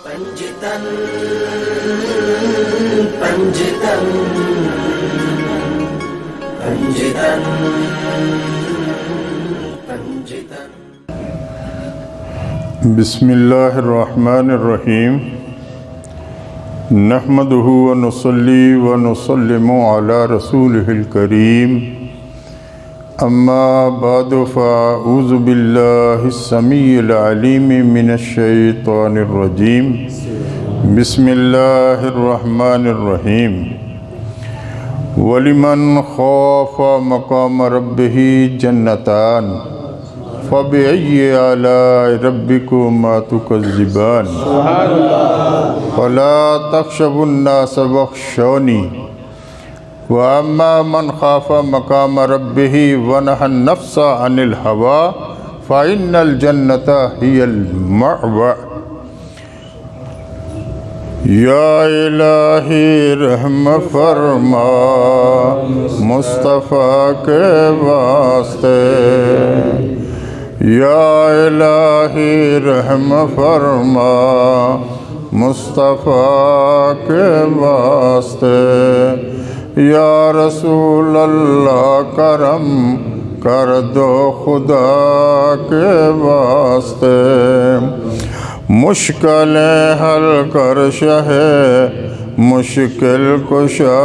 Panjitan, Panjitan, Panjitan, Panjitan. بسم اللہ الرحمن الرحیم نحمدہ ونصلی ونسلم علی رسولہ الکریم اما بعد فاعوذ باللہ السمیع العلیم من الشیطان الرجیم بسم اللہ الرحمن الرحیم وَلِمَنْ خَافَ مَقَامَ رَبِّهِ جَنَّتَانِ فَبِأَيِّ آلَاءِ رَبِّكُمَا تُكَذِّبَانِ فَلَا تَخْشَوُا النَّاسَ وَاخْشَوْنِي وَأَمَّا مَنْ خَافَ مَقَامَ رَبِّهِ وَنَهَى النَّفْسَ عَنِ الْهَوَىٰ فَإِنَّ الْجَنَّةَ هِيَ الْمَأْوَىٰ۔ یا الہی رحم فرما مصطفیٰ کے واسطے، یا الہی رحم فرما مصطفیٰ کے واسطے، یا رسول اللہ کرم کر دو خدا کے واسطے، مشکلیں حل کر شاہ مشکل کشا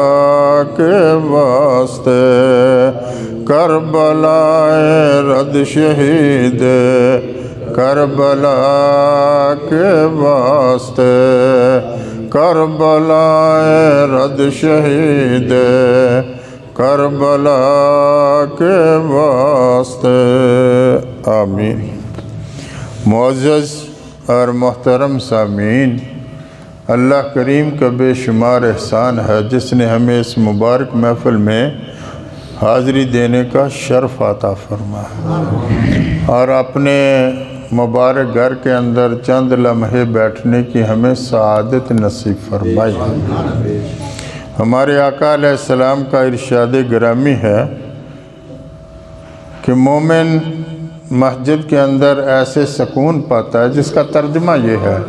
کے واسطے، کربلا رد شہید کربلا کے واسطے، کربلا رد شہید کربلا کے واسطے، آمین۔ معزز اور محترم سامعین، اللہ کریم کا بے شمار احسان ہے جس نے ہمیں اس مبارک محفل میں حاضری دینے کا شرف عطا فرمایا اور اپنے مبارک گھر کے اندر چند لمحے بیٹھنے کی ہمیں سعادت نصیب فرمائی۔ ہمارے آقا علیہ السلام کا ارشاد گرامی ہے کہ مومن مسجد کے اندر ایسے سکون پاتا ہے، جس کا ترجمہ یہ ہے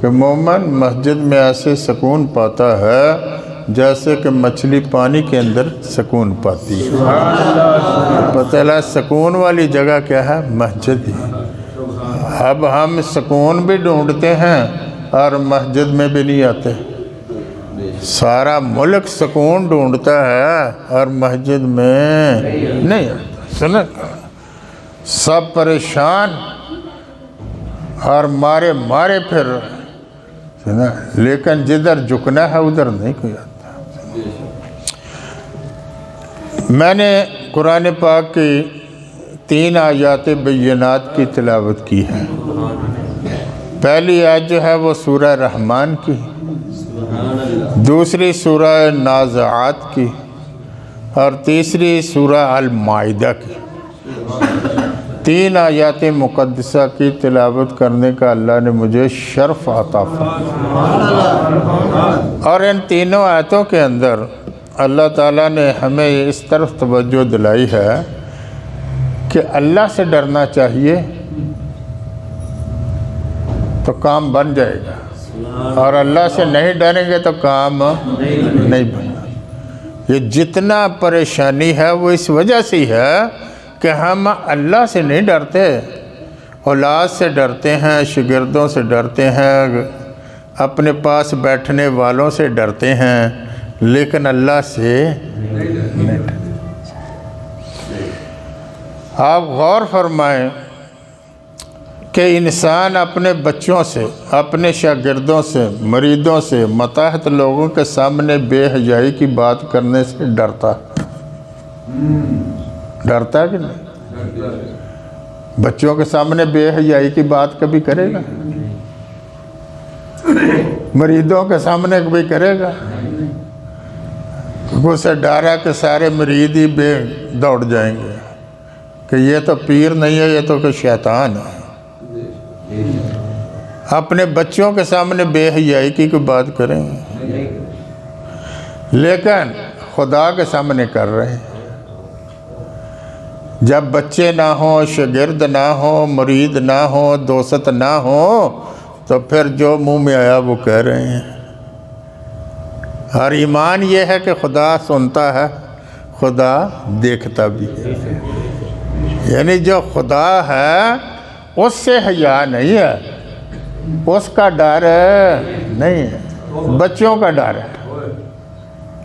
کہ مومن مسجد میں ایسے سکون پاتا ہے جیسے کہ مچھلی پانی کے اندر سکون پاتی ہے۔ پتہ لگا سکون والی جگہ کیا ہے؟ مسجد ہی۔ اب ہم سکون بھی ڈھونڈتے ہیں اور مسجد میں بھی نہیں آتے۔ سارا ملک سکون ڈھونڈتا ہے اور مسجد میں نہیں آتا۔ سنا؟ سب پریشان اور مارے پھر سنا، لیکن جدھر جھکنا ہے ادھر نہیں کوئی آتا۔ میں نے قرآن پاک کی 3 آیات بینات کی تلاوت کی ہے۔ پہلی آیت جو ہے وہ سورہ رحمان کی، دوسری سورہ نازعات کی اور تیسری سورہ المائدہ کی۔ 3 آیات مقدسہ کی تلاوت کرنے کا اللہ نے مجھے شرف عطا فرمایا، اور ان تینوں آیتوں کے اندر اللہ تعالیٰ نے ہمیں اس طرف توجہ دلائی ہے کہ اللہ سے ڈرنا چاہیے تو کام بن جائے گا، اور اللہ سے نہیں ڈریں گے تو کام نہیں بنے۔ یہ جتنا پریشانی ہے وہ اس وجہ سے ہے کہ ہم اللہ سے نہیں ڈرتے، اولاد سے ڈرتے ہیں، شاگردوں سے ڈرتے ہیں، اپنے پاس بیٹھنے والوں سے ڈرتے ہیں، لیکن اللہ سے نہیں ڈرتے۔ آپ غور فرمائیں کہ انسان اپنے بچوں سے، اپنے شاگردوں سے، مریدوں سے، ماتحت لوگوں کے سامنے بے حیائی کی بات کرنے سے ڈرتا ہے کہ نہیں؟ بچوں کے سامنے بے حیائی کی بات کبھی کرے گا؟ مریدوں کے سامنے کبھی کرے گا؟ اسے ڈارا کہ سارے مرید ہی بے دوڑ جائیں گے کہ یہ تو پیر نہیں ہے، یہ تو کہ شیطان ہے۔ اپنے بچوں کے سامنے بے حیائی کی کوئی بات کریں گے؟ لیکن خدا کے سامنے کر رہے ہیں۔ جب بچے نہ ہوں، شاگرد نہ ہوں، مرید نہ ہوں، دوست نہ ہوں، تو پھر جو منہ میں آیا وہ کہہ رہے ہیں۔ اور ایمان یہ ہے کہ خدا سنتا ہے، خدا دیکھتا بھی ہے، یعنی جو خدا ہے اس سے حیا نہیں ہے، اس کا ڈر نہیں ہے، بچوں کا ڈر ہے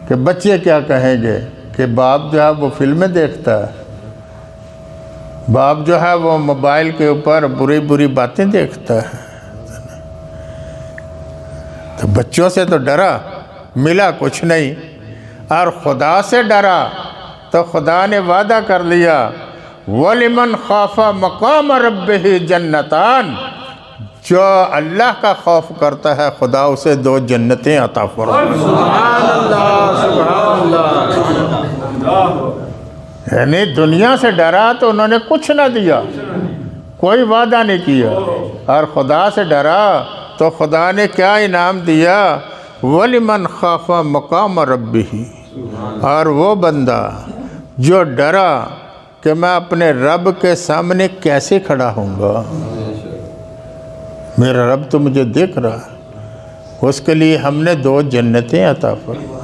کہ بچے کیا کہیں گے، کہ باپ جو ہے وہ فلمیں دیکھتا ہے، باپ جو ہے وہ موبائل کے اوپر بری بری باتیں دیکھتا ہے۔ تو بچوں سے تو ڈرا، ملا کچھ نہیں، اور خدا سے ڈرا تو خدا نے وعدہ کر لیا وَلِمَنْ خَافَ مَقَامَ رَبِّهِ جَنَّتَانِ، جو اللہ کا خوف کرتا ہے خدا اسے 2 جنتیں عطا فرمائے۔ سبحان اللہ، سبحان اللہ۔ یعنی دنیا سے ڈرا تو انہوں نے کچھ نہ دیا، کوئی وعدہ نہیں کیا، اور خدا سے ڈرا تو خدا نے کیا انعام دیا، وَلِمَنْ خَافَ مَقَامَ رَبِّهِ، اور وہ بندہ جو ڈرا کہ میں اپنے رب کے سامنے کیسے کھڑا ہوں گا، میرا رب تو مجھے دیکھ رہا ہے، اس کے لیے ہم نے 2 جنتیں عطا فرمائیں۔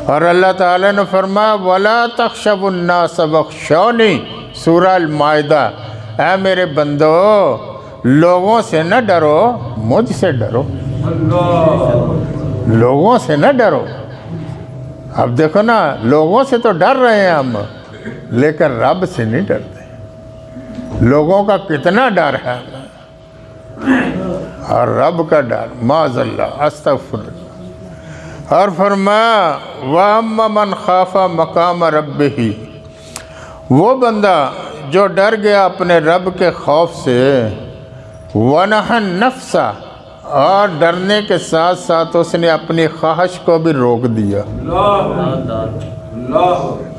اور اللہ تعالیٰ نے فرمایا وَلَا تَخْشَوُا النَّاسَ وَاخْشَوْنِی، سورہ المائدہ، اے میرے بندو لوگوں سے نہ ڈرو، مجھ سے ڈرو، لوگوں سے نہ ڈرو۔ اب دیکھو نا، لوگوں سے تو ڈر رہے ہیں ہم، لیکن رب سے نہیں ڈرتے۔ لوگوں کا کتنا ڈر ہے اور رب کا ڈر، معاذ اللہ، استغفر اللہ۔ اور فرمایا وَأَمَّا مَنْ خَافَ مَقَامَ رَبِّهِ، وہ بندہ جو ڈر گیا اپنے رب کے خوف سے، وَنَهَى النَّفْسَ، اور ڈرنے کے ساتھ ساتھ اس نے اپنی خواہش کو بھی روک دیا،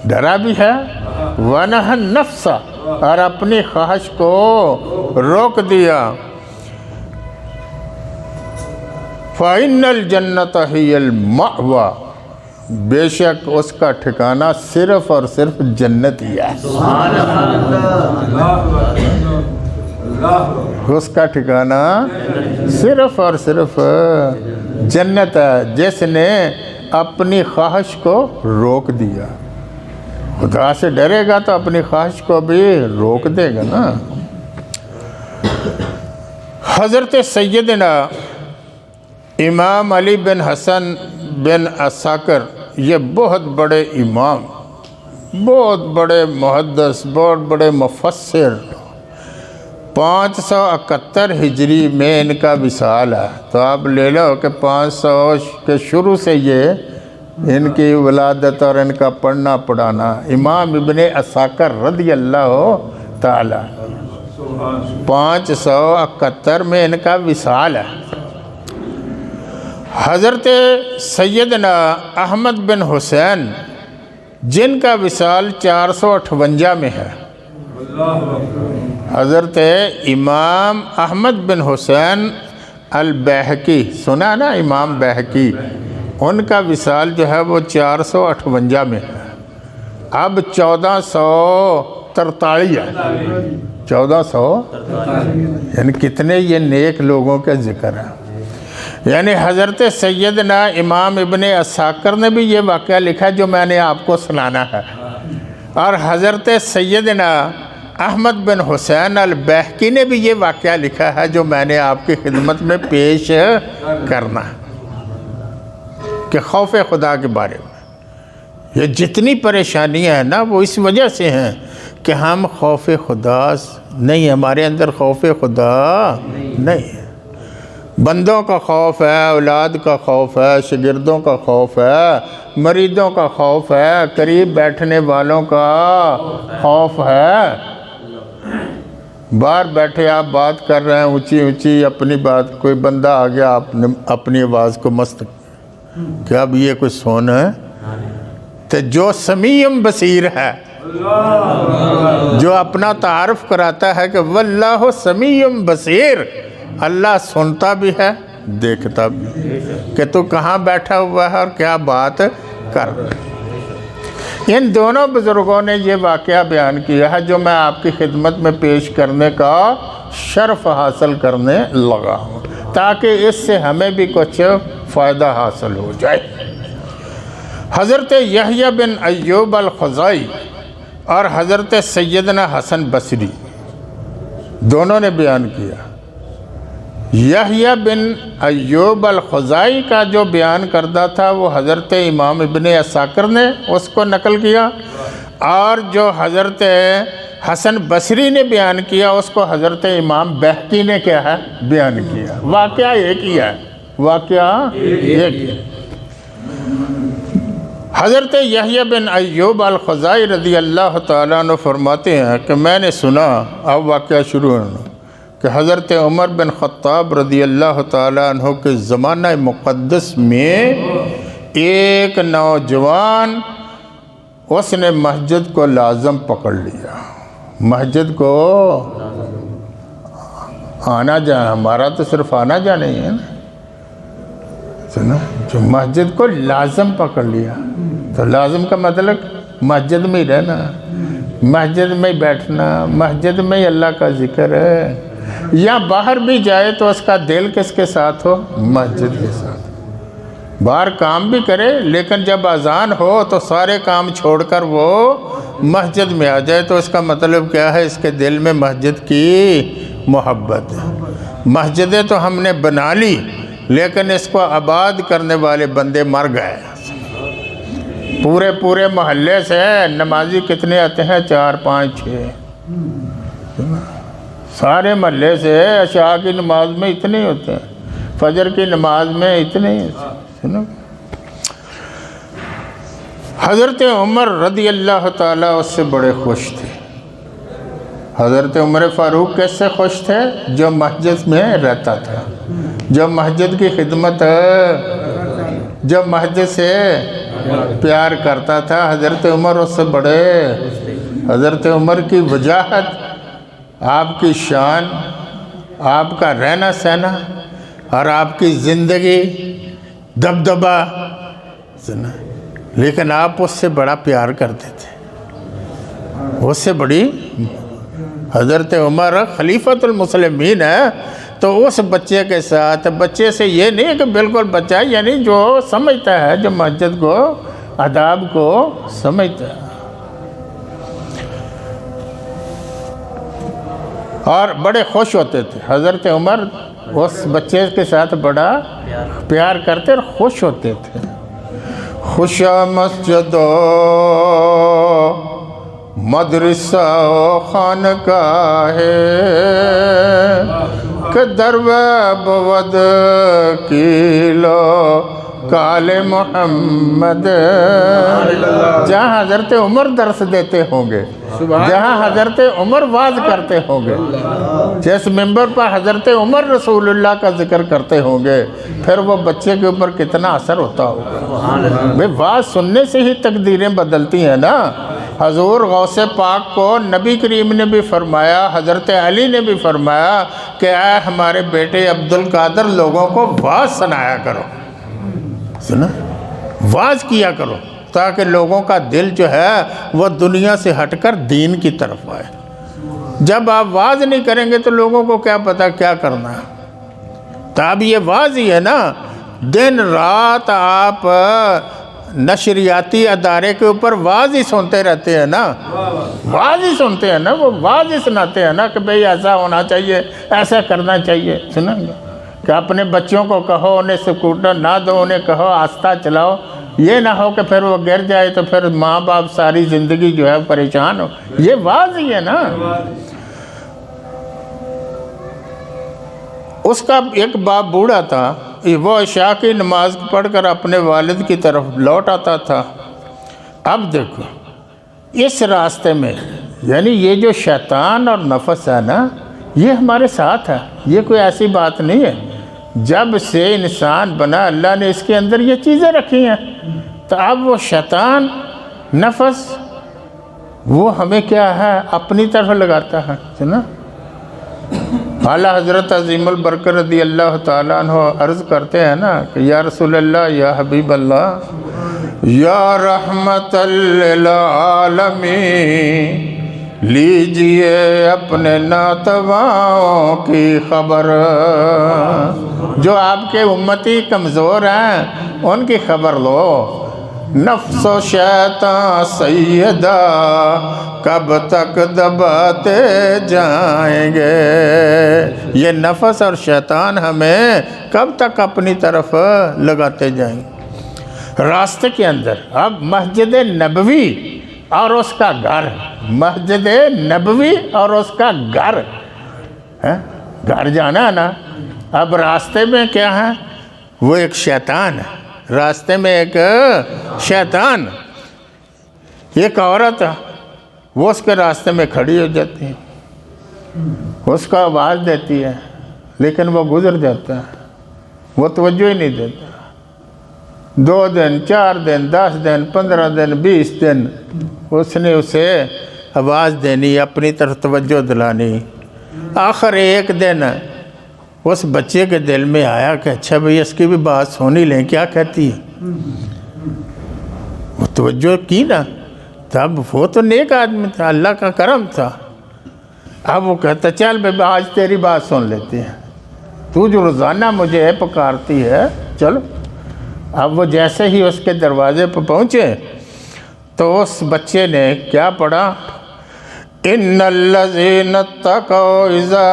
ڈرا بھی ہے، وَنَهَى النَّفْسَ، اور اپنی خواہش کو روک دیا، فَإِنَّ الْجَنَّةَ هِيَ الْمَأْوَى، بے شک اس کا ٹھکانہ صرف اور صرف جنت ہی ہے۔ اس کا ٹھکانہ صرف اور صرف جنت ہے، جس نے اپنی خواہش کو روک دیا۔ خدا سے ڈرے گا تو اپنی خواہش کو بھی روک دے گا نا۔ حضرت سیدنا امام علی بن حسن بن عساکر، یہ بہت بڑے امام، بہت بڑے محدث، بہت بڑے مفسر، 571 ہجری میں ان کا وصال ہے۔ تو آپ لے لو کہ 500 کے شروع سے یہ ان کی ولادت اور ان کا پڑھنا پڑھانا، امام ابن عساکر رضی اللہ تعالی، 571 میں ان کا وصال ہے۔ حضرت سیدنا احمد بن حسین، جن کا وصال 458 میں ہے، حضرت امام احمد بن حسین البیہقی، سنا نا امام بیہقی، ان کا وصال جو ہے وہ 458 میں ہے۔ اب 1443 ہے، 1400، یعنی کتنے یہ نیک لوگوں کا ذکر ہے۔ یعنی حضرت سیدنا امام ابن عساکر نے بھی یہ واقعہ لکھا جو میں نے آپ کو سنانا ہے، اور حضرت سیدنا احمد بن حسین البیہقی نے بھی یہ واقعہ لکھا ہے جو میں نے آپ کی خدمت میں پیش کرنا ہے، کہ خوف خدا کے بارے میں۔ یہ جتنی پریشانیاں ہیں نا، وہ اس وجہ سے ہیں کہ ہم خوف خدا نہیں، ہمارے اندر خوف خدا نہیں ہے۔ بندوں کا خوف ہے، اولاد کا خوف ہے، شاگردوں کا خوف ہے، مریضوں کا خوف ہے، قریب بیٹھنے والوں کا خوف ہے۔ باہر بیٹھے آپ بات کر رہے ہیں اونچی اونچی اپنی بات، کوئی بندہ آ گیا، آپ نے اپنی آواز کو مست کیا، اب یہ کوئی سون ہے؟ تو جو سمیع بصیر ہے، جو اپنا تعارف کراتا ہے کہ واللہ سمیع بصیر، اللہ سنتا بھی ہے، دیکھتا بھی، کہ تو کہاں بیٹھا ہوا ہے اور کیا بات کر رہا ہے۔ ان دونوں بزرگوں نے یہ واقعہ بیان کیا ہے جو میں آپ کی خدمت میں پیش کرنے کا شرف حاصل کرنے لگا ہوں تاکہ اس سے ہمیں بھی کچھ فائدہ حاصل ہو جائے۔ حضرت یحییٰ بن ایوب الخزائی اور حضرت سیدنا حسن بصری دونوں نے بیان کیا۔ یحییٰ بن ایوب الخزائی کا جو بیان کردہ تھا وہ حضرت امام ابن عساکر نے اس کو نقل کیا، اور جو حضرت حسن بصری نے بیان کیا اس کو حضرت امام بہقی نے کیا ہے بیان کیا۔ واقعہ ایک ہی ہے، واقعہ ایک ہی ہے۔ حضرت یحییٰ بن ایوب الخزائی رضی اللہ تعالیٰ عنہ فرماتے ہیں کہ میں نے سنا، اب واقعہ شروع ہونا، کہ حضرت عمر بن خطاب رضی اللہ تعالیٰ عنہ کے زمانہ مقدس میں ایک نوجوان اس نے مسجد کو لازم پکڑ لیا۔ مسجد کو آنا جانا، ہمارا تو صرف آنا جانا ہی ہے نا، سنا، جو مسجد کو لازم پکڑ لیا، تو لازم کا مطلب مسجد میں ہی رہنا، مسجد میں ہی بیٹھنا، مسجد میں ہی اللہ کا ذکر ہے، یا باہر بھی جائے تو اس کا دل کس کے ساتھ ہو؟ مسجد کے ساتھ۔ باہر کام بھی کرے لیکن جب اذان ہو تو سارے کام چھوڑ کر وہ مسجد میں آ جائے، تو اس کا مطلب کیا ہے؟ اس کے دل میں مسجد کی محبت ہے۔ مسجدیں تو ہم نے بنا لی لیکن اس کو آباد کرنے والے بندے مر گئے۔ پورے محلے سے نمازی کتنے آتے ہیں؟ 4 5 6، سارے محلے سے عشاء کی نماز میں اتنے ہوتے ہیں، فجر کی نماز میں اتنے ہی ہوتے ہیں۔ حضرت عمر رضی اللہ تعالیٰ اس سے بڑے خوش تھے۔ حضرت عمر فاروق کیسے سے خوش تھے؟ جو مسجد میں رہتا تھا، جو مسجد کی خدمت، جو مسجد سے پیار کرتا تھا، حضرت عمر اس سے بڑے۔ حضرت عمر کی وجاہت، آپ کی شان، آپ کا رہنا سہنا اور آپ کی زندگی دبدبا، لیکن آپ اس سے بڑا پیار کرتے تھے، اس سے بڑی۔ حضرت عمر خلیفۃ المسلمین ہے تو اس بچے کے ساتھ، بچے سے یہ نہیں کہ بالکل بچہ، یعنی جو سمجھتا ہے، جو مسجد کو، آداب کو سمجھتا ہے، اور بڑے خوش ہوتے تھے۔ حضرت عمر اس بچے کے ساتھ بڑا پیار کرتے اور خوش ہوتے تھے۔ خوشا مسجد و مدرسہ و خانقاہ ہے کہ درو بود کیلو کال محمد، جہاں حضرت عمر درس دیتے ہوں گے، جہاں حضرت عمر واعظ کرتے ہوں گے، جس ممبر پر حضرت عمر رسول اللہ کا ذکر کرتے ہوں گے، پھر وہ بچے کے اوپر کتنا اثر ہوتا ہوگا۔ بھئی واعظ سننے سے ہی تقدیریں بدلتی ہیں نا۔ حضور غوث پاک کو نبی کریم نے بھی فرمایا، حضرت علی نے بھی فرمایا کہ اے ہمارے بیٹے عبدالقادر، لوگوں کو واعظ سنایا کرو، سنا، واعظ کیا کرو، تاکہ لوگوں کا دل جو ہے وہ دنیا سے ہٹ کر دین کی طرف آئے۔ جب آپ واعظ نہیں کریں گے تو لوگوں کو کیا پتہ کیا کرنا ہے۔ تو اب یہ واعظ ہی ہے نا، دن رات آپ نشریاتی ادارے کے اوپر واعظ ہی سنتے رہتے ہیں نا، واعظ ہی سنتے ہیں نا، وہ واعظ ہی سناتے ہیں نا کہ بھئی ایسا ہونا چاہیے، ایسا کرنا چاہیے، سنیں گے کہ اپنے بچوں کو کہو انہیں سکوٹر نہ دو، انہیں کہو آہستہ چلاؤ، یہ نہ ہو کہ پھر وہ گر جائے تو پھر ماں باپ ساری زندگی جو ہے پریشان ہو۔ یہ واعظ ہی ہے نا۔ اس کا ایک باپ بوڑھا تھا، وہ عشاء کی نماز پڑھ کر اپنے والد کی طرف لوٹ آتا تھا۔ اب دیکھو اس راستے میں، یعنی یہ جو شیطان اور نفس ہے نا، یہ ہمارے ساتھ ہے، یہ کوئی ایسی بات نہیں ہے۔ جب سے انسان بنا اللہ نے اس کے اندر یہ چیزیں رکھی ہیں، تو اب وہ شیطان نفس وہ ہمیں کیا ہے اپنی طرف لگاتا ہے، سنا۔ اعلیٰ حضرت عظیم البرکت رضی اللہ تعالیٰ عنہ عرض کرتے ہیں نا کہ یا رسول اللہ، یا حبیب اللہ، یا رحمت للعالمین، لیجئے اپنے ناتواؤں کی خبر، جو آپ کے امتی کمزور ہیں ان کی خبر لو۔ نفس و شیطان سیدہ کب تک دباتے جائیں گے، یہ نفس اور شیطان ہمیں کب تک اپنی طرف لگاتے جائیں گے۔ راستے کے اندر اب مسجد نبوی اور اس کا گھر، مسجد نبوی اور اس کا گھر، گھر جانا ہے نا۔ اب راستے میں کیا ہے؟ وہ ایک شیطان ہے، راستے میں ایک شیطان، ایک عورت ہے، وہ اس کے راستے میں کھڑی ہو جاتی ہے، اس کو آواز دیتی ہے، لیکن وہ گزر جاتا ہے، وہ توجہ ہی نہیں دیتا۔ 2 دن 4 دن 10 دن 15 دن 20 دن اس نے اسے آواز دینی، اپنی طرف توجہ دلانی۔ آخر ایک دن اس بچے کے دل میں آیا کہ اچھا بھئی اس کی بھی بات سنی لیں، کیا کہتی ہے۔ وہ توجہ کی نا، تب وہ تو نیک آدمی تھا، اللہ کا کرم تھا۔ اب وہ کہتا چل بھئی آج تیری بات سن لیتے ہیں، تو جو روزانہ مجھے پکارتی ہے، چلو۔ اب وہ جیسے ہی اس کے دروازے پہ پہنچے تو اس بچے نے کیا پڑھا؟ ان الذین اتقوا اذا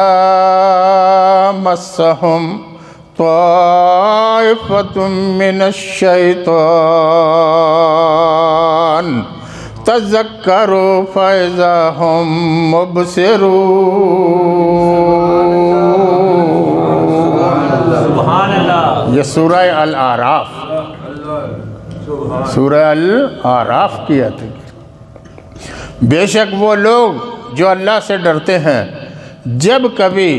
مسهم طائفۃ من الشیطان تذکروا فاذا هم مبصرون۔ یہ سورہ الاعراف، سورہ الاعراف کی آیت ہے۔ بے شک وہ لوگ جو اللہ سے ڈرتے ہیں جب کبھی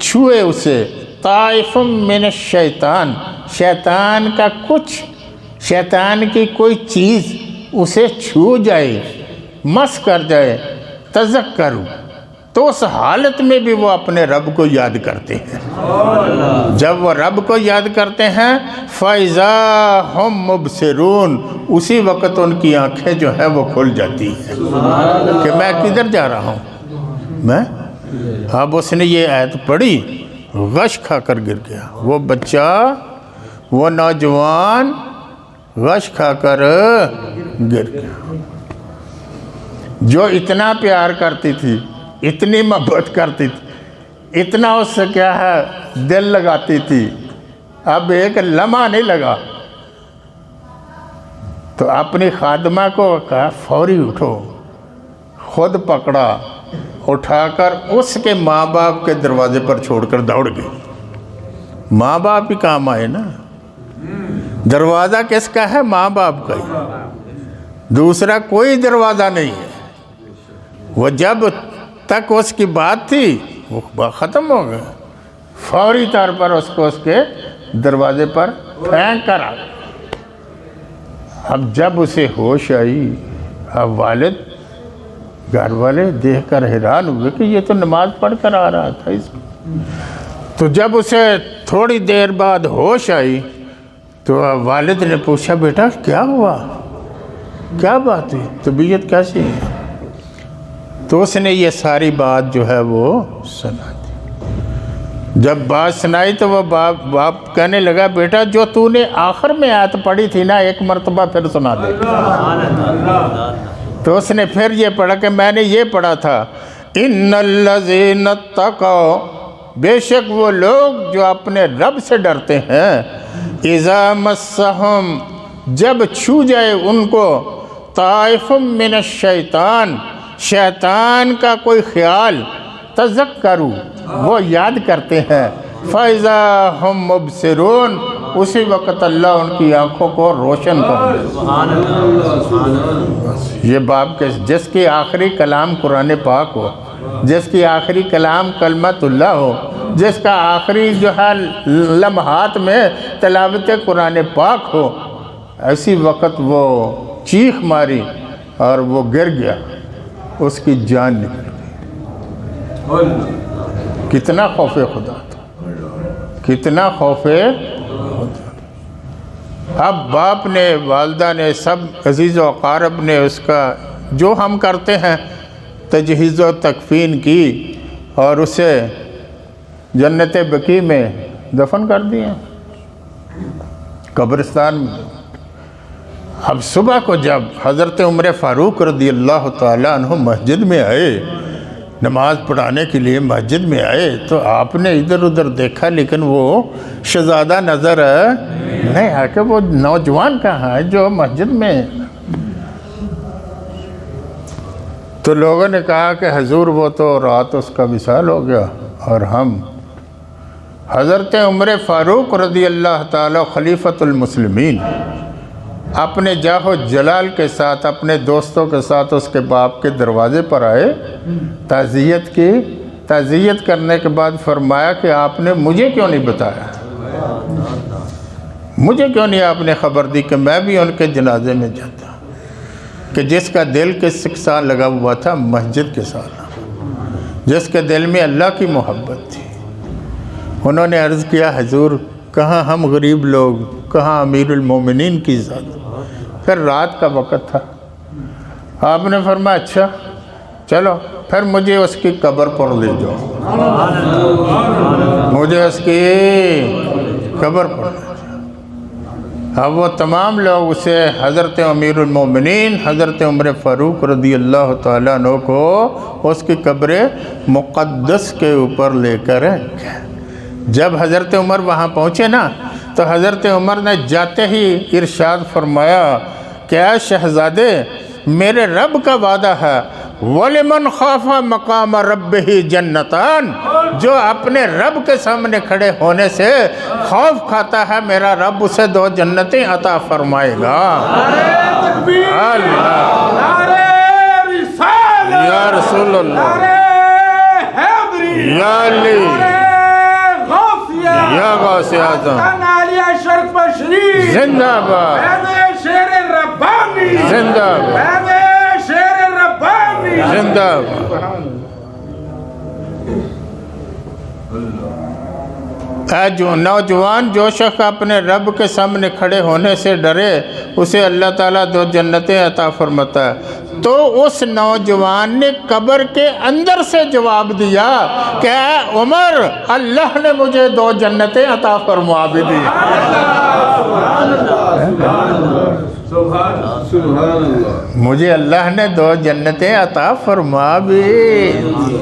چھوئے اسے طائف من الشیطان، شیطان کا کچھ، شیطان کی کوئی چیز اسے چھو جائے، مس کر جائے، تذکروا، تو اس حالت میں بھی وہ اپنے رب کو یاد کرتے ہیں۔ جب وہ رب کو یاد کرتے ہیں فَإِذَا هُمْ مُبْصِرُونَ، اسی وقت ان کی آنکھیں جو ہیں وہ کھل جاتی ہیں کہ میں کدھر جا رہا ہوں میں۔ اب اس نے یہ آیت پڑھی، غش کھا کر گر گیا، وہ بچہ، وہ نوجوان غش کھا کر گر گیا۔ جو اتنا پیار کرتی تھی، اتنی محبت کرتی تھی، اتنا اس سے کیا ہے دل لگاتی تھی، اب ایک لمحہ نہیں لگا تو اپنی خادمہ کو کہا فوری اٹھو، خود پکڑا، اٹھا کر اس کے ماں باپ کے دروازے پر چھوڑ کر دوڑ گئی۔ ماں باپ ہی کام آئے نا، دروازہ کس کا ہے؟ ماں باپ کا ہی، دوسرا کوئی دروازہ نہیں ہے۔ وہ جب تک اس کی بات تھی وہ ختم ہو گیا، فوری طور پر اس کو اس کے دروازے پر پھینک کر آ گیا۔ اب جب اسے ہوش آئی، اب والد، گھر والے دیکھ کر حیران ہوئے کہ یہ تو نماز پڑھ کر آ رہا تھا اس کو۔ تو جب اسے تھوڑی دیر بعد ہوش آئی تو والد نے پوچھا بیٹا کیا ہوا، کیا بات ہوئی، طبیعت کیسی ہے؟ تو اس نے یہ ساری بات جو ہے وہ سنا دی۔ جب بات سنائی تو وہ باپ کہنے لگا بیٹا جو تو نے آخر میں آیت پڑھی تھی نا ایک مرتبہ پھر سنا دے۔ تو اس نے پھر یہ پڑھا کہ میں نے یہ پڑھا تھا ان الذین اتقوا، بے شک وہ لوگ جو اپنے رب سے ڈرتے ہیں، اذا مسہم، جب چھو جائے ان کو، طائف من الشیطان، شیطان کا کوئی خیال، تذکروا، وہ یاد کرتے ہیں، فَإِذَا هُمْ مُبْصِرُونَ، اسی وقت اللہ ان کی آنکھوں کو روشن کر دے۔ یہ باپ کے جس کی آخری کلام قرآن پاک ہو، جس کی آخری کلام کلمت اللہ ہو، جس کا آخری جو ہے لمحات میں تلاوت قرآن پاک ہو، ایسی وقت وہ چیخ ماری اور وہ گر گیا، اس کی جان نکل گئی۔ کتنا خوف خدا تھا، کتنا خوف خدا۔ اب باپ نے، والدہ نے، سب عزیز و اقارب نے اس کا جو ہم کرتے ہیں تجہیز و تکفین کی اور اسے جنت بقیع میں دفن کر دیا قبرستان میں۔ اب صبح کو جب حضرت عمر فاروق رضی اللہ تعالیٰ عنہ مسجد میں آئے، نماز پڑھانے کے لیے مسجد میں آئے، تو آپ نے ادھر ادھر دیکھا لیکن وہ شہزادہ نظر نہیں آیا کہ وہ نوجوان کہاں ہے جو مسجد میں ہے۔ تو لوگوں نے کہا کہ حضور وہ تو رات اس کا وصال ہو گیا اور ہم حضرت عمر فاروق رضی اللہ تعالیٰ خلیفۃ المسلمین اپنے جاہ و جلال کے ساتھ اپنے دوستوں کے ساتھ اس کے باپ کے دروازے پر آئے، تعزیت کی، تعزیت کرنے کے بعد فرمایا کہ آپ نے مجھے کیوں نہیں بتایا، مجھے کیوں نہیں آپ نے خبر دی کہ میں بھی ان کے جنازے میں جاتا، کہ جس کا دل کس کے ساتھ لگا ہوا تھا مسجد کے ساتھ، جس کے دل میں اللہ کی محبت تھی۔ انہوں نے عرض کیا حضور کہاں ہم غریب لوگ، کہاں امیر المومنین کی ذات۔ پھر رات کا وقت تھا، آپ نے فرمایا اچھا چلو پھر مجھے اس کی قبر پر لے جاؤ، مجھے اس کی قبر پر لے جاؤ۔ اب وہ تمام لوگ اسے حضرت امیر المومنین حضرت عمر فاروق رضی اللہ تعالیٰ عنہ کو اس کی قبر مقدس کے اوپر لے کر گئے۔ جب حضرت عمر وہاں پہنچے نا تو حضرت عمر نے جاتے ہی ارشاد فرمایا کہ اے شہزادے، میرے رب کا وعدہ ہے وَلِمَنْ خَافَ مَقَامَ رَبِّهِ جَنَّتَانِ، جو اپنے رب کے سامنے کھڑے ہونے سے خوف کھاتا ہے میرا رب اسے 2 جنتیں عطا فرمائے گا۔ یا رسول اللہ، یا علی، یا غوث اعظم، زندہ باد، زندہ باد، زندہ باد۔ اے جو نوجوان، جو شخص اپنے رب کے سامنے کھڑے ہونے سے ڈرے اسے اللہ تعالیٰ 2 جنتیں عطا فرماتا ہے۔ تو اس نوجوان نے قبر کے اندر سے جواب دیا کہ اے عمر، اللہ نے مجھے 2 جنتیں عطا فرما بھی دی۔ مجھے اللہ نے 2 جنتیں عطا فرما بھی دی۔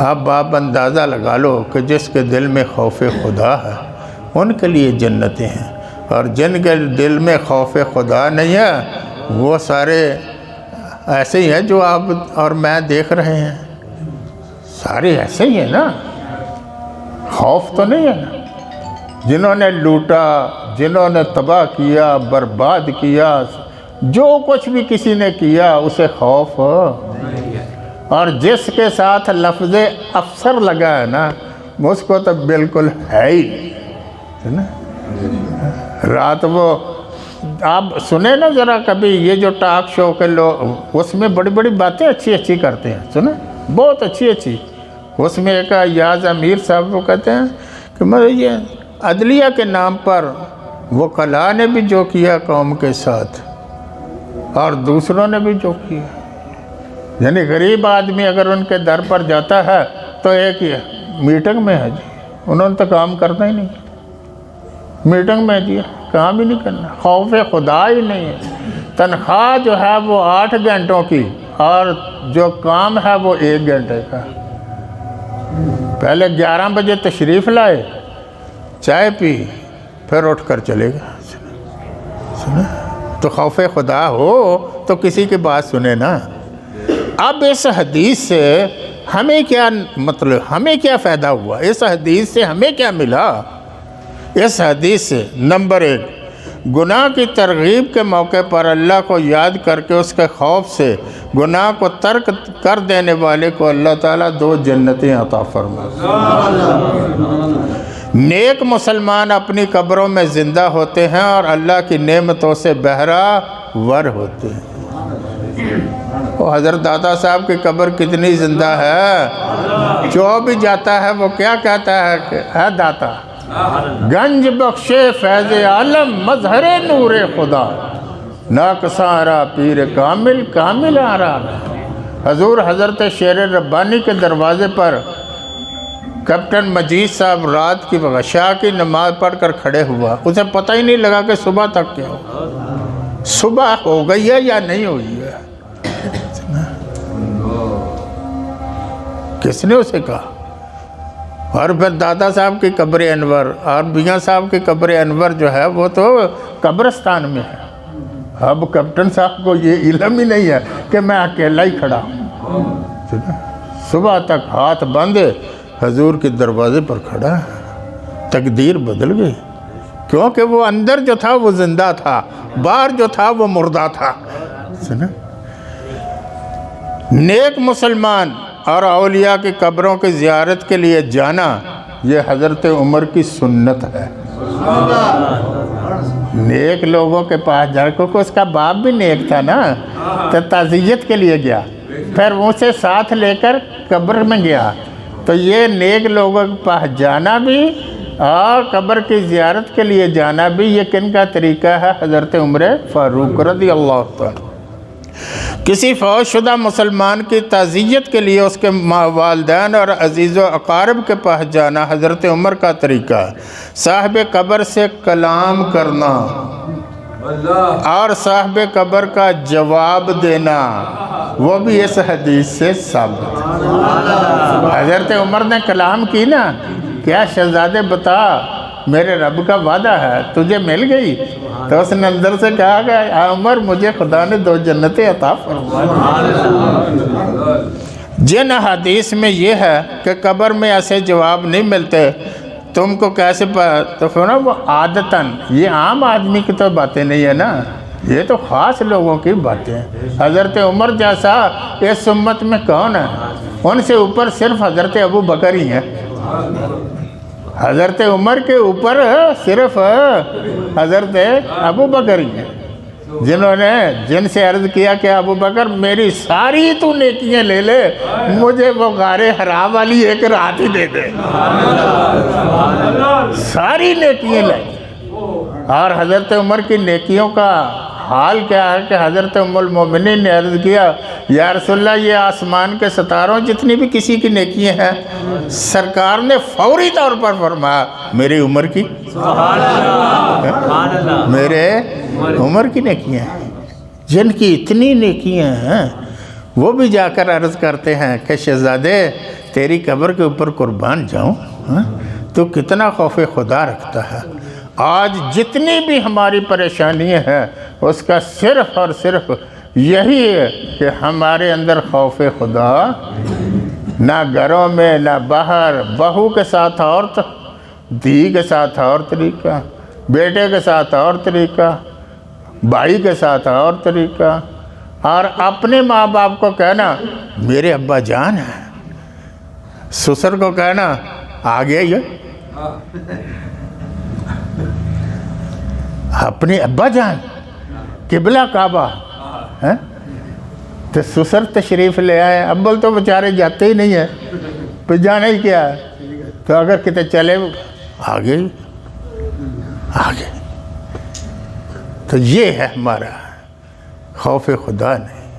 اب آپ اندازہ لگا لو کہ جس کے دل میں خوف خدا ہے ان کے لیے جنتیں ہیں، اور جن کے دل میں خوف خدا نہیں ہے وہ سارے ایسے ہی ہیں جو آپ اور میں دیکھ رہے ہیں، سارے ایسے ہی ہیں نا، خوف تو نہیں ہے نا۔ جنہوں نے لوٹا، جنہوں نے تباہ کیا، برباد کیا، جو کچھ بھی کسی نے کیا اسے خوف، اور جس کے ساتھ لفظ افسر لگا ہے نا اس کو تو بالکل ہے ہی ہے نا۔ رات وہ آپ سنیں نا ذرا کبھی، یہ جو ٹاک شو کے لوگ اس میں بڑی بڑی باتیں اچھی اچھی کرتے ہیں، سنیں بہت اچھی اچھی۔ اس میں ایک ایاز امیر صاحب وہ کہتے ہیں کہ مطلب یہ عدلیہ کے نام پر وکلاء نے بھی جو کیا قوم کے ساتھ اور دوسروں نے بھی جو کیا، یعنی غریب آدمی اگر ان کے در پر جاتا ہے تو ایک میٹنگ میں ہے جی، انہوں نے تو کام کرنا ہی نہیں، میٹنگ میں جی کام ہی نہیں کرنا، خوف خدا ہی نہیں ہے۔ تنخواہ جو ہے وہ 8 گھنٹوں کی اور جو کام ہے وہ 1 گھنٹے کا۔ پہلے 11 بجے تشریف لائے، چائے پی، پھر اٹھ کر چلے گا۔ سنا تو خوف خدا ہو تو کسی کی بات سنے نا۔ اب اس حدیث سے ہمیں کیا مطلب، ہمیں کیا فائدہ ہوا، اس حدیث سے ہمیں کیا ملا؟ اس حدیث سے نمبر 1، گناہ کی ترغیب کے موقع پر اللہ کو یاد کر کے اس کے خوف سے گناہ کو ترک کر دینے والے کو اللہ تعالیٰ 2 جنتیں عطا فرماتا ہے۔ نیک مسلمان اپنی قبروں میں زندہ ہوتے ہیں اور اللہ کی نعمتوں سے بہرہ ور ہوتے ہیں۔ وہ حضرت داتا صاحب کی قبر کتنی زندہ ہے، جو بھی جاتا ہے وہ کیا کہتا ہے کہ اے داتا گنج بخشے فیض عالم مظہر نور خدا، ناقصہ آرا پیر کامل کامل آرا۔ حضور حضرت شیر ربانی کے دروازے پر کیپٹن مجید صاحب رات کی عشاء کی نماز پڑھ کر کھڑے ہوا، اسے پتہ ہی نہیں لگا کہ صبح تک کیا ہو، صبح ہو گئی ہے یا نہیں ہوئی ہے۔ کس نے اسے کہا؟ اور پھر دادا صاحب کی قبر انور اور میاں صاحب کی قبر انور جو ہے وہ تو قبرستان میں ہے۔ اب کیپٹن صاحب کو یہ علم ہی نہیں ہے کہ میں اکیلا ہی کھڑا ہوں۔ صبح تک ہاتھ باندھے حضور کے دروازے پر کھڑا ہے۔ تقدیر بدل گئی، کیونکہ وہ اندر جو تھا وہ زندہ تھا، باہر جو تھا وہ مردہ تھا۔ نیک مسلمان اور اولیاء کی قبروں کی زیارت کے لیے جانا یہ حضرت عمر کی سنت ہے۔ نیک لوگوں کے پاس جا کر، اس کا باپ بھی نیک تھا نا، تو تعزیت کے لیے گیا، پھر اسے ساتھ لے کر قبر میں گیا، تو یہ نیک لوگوں کے پاس جانا بھی اور قبر کی زیارت کے لیے جانا بھی یہ کن کا طریقہ ہے؟ حضرت عمر فاروق رضی اللہ تعالیٰ۔ کسی فوت شدہ مسلمان کی تعزیت کے لیے اس کے والدین اور عزیز و اقارب کے پاس جانا حضرت عمر کا طریقہ ہے۔ صاحب قبر سے کلام کرنا اور صاحب قبر کا جواب دینا وہ بھی اس حدیث سے ثابت ہے۔ حضرت عمر نے کلام کی نا، کیا شہزادے بتا میرے رب کا وعدہ ہے تجھے مل گئی؟ تو اس نے اندر سے کہا کہ اے عمر مجھے خدا نے 2 جنتیں عطا فرمائیں۔ جن حدیث میں یہ ہے کہ قبر میں ایسے جواب نہیں ملتے، تم کو کیسے تو پھر وہ عادتاً، یہ عام آدمی کی تو باتیں نہیں ہے نا، یہ تو خاص لوگوں کی باتیں ہیں۔ حضرت عمر جیسا اس امت میں کون ہے؟ ان سے اوپر صرف حضرت ابو بکر ہی ہیں۔ حضرت عمر کے اوپر صرف حضرت ابو بکر ہی ہیں، جنہوں نے جن سے عرض کیا کہ ابو بکر میری ساری تو نیکیاں لے لے، مجھے وہ غار حرا والی ایک رات ہی دے دے۔ ساری نیکیاں لے۔ اور حضرت عمر کی نیکیوں کا حال کیا ہے کہ حضرت ام المومنین نے عرض کیا یا رسول اللہ یہ آسمان کے ستاروں جتنی بھی کسی کی نیکیاں ہیں، سرکار نے فوری طور پر فرمایا میری عمر کی، میرے عمر کی نیکیاں ہیں۔ جن کی اتنی نیکیاں ہیں وہ بھی جا کر عرض کرتے ہیں کہ شہزادے تیری قبر کے اوپر قربان جاؤں، تو کتنا خوف خدا رکھتا ہے۔ آج جتنی بھی ہماری پریشانیاں ہیں اس کا صرف اور صرف یہی ہے کہ ہمارے اندر خوف خدا نہ گھروں میں نہ باہر، بہو کے ساتھ اور دھی کے ساتھ اور طریقہ، بیٹے کے ساتھ اور طریقہ، بھائی کے ساتھ اور طریقہ، اور اپنے ماں باپ کو کہنا میرے ابا جان ہیں، سسر کو کہنا آگے یہ اپنے ابا جان قبلہ کعبہ ہے، تو سسر تشریف لے آئے، ابل تو بیچارے جاتے ہی نہیں ہیں، پھر جانا ہی کیا ہے، تو اگر کتے چلے آگے آگے، تو یہ ہے ہمارا خوف خدا نہیں۔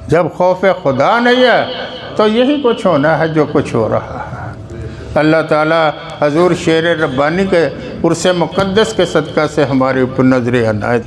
جب خوف خدا نہیں ہے تو یہی کچھ ہونا ہے جو کچھ ہو رہا ہے۔ اللہ تعالیٰ حضور شیر ربانی کے عرص مقدس کے صدقہ سے ہمارے اوپر نظر عنایت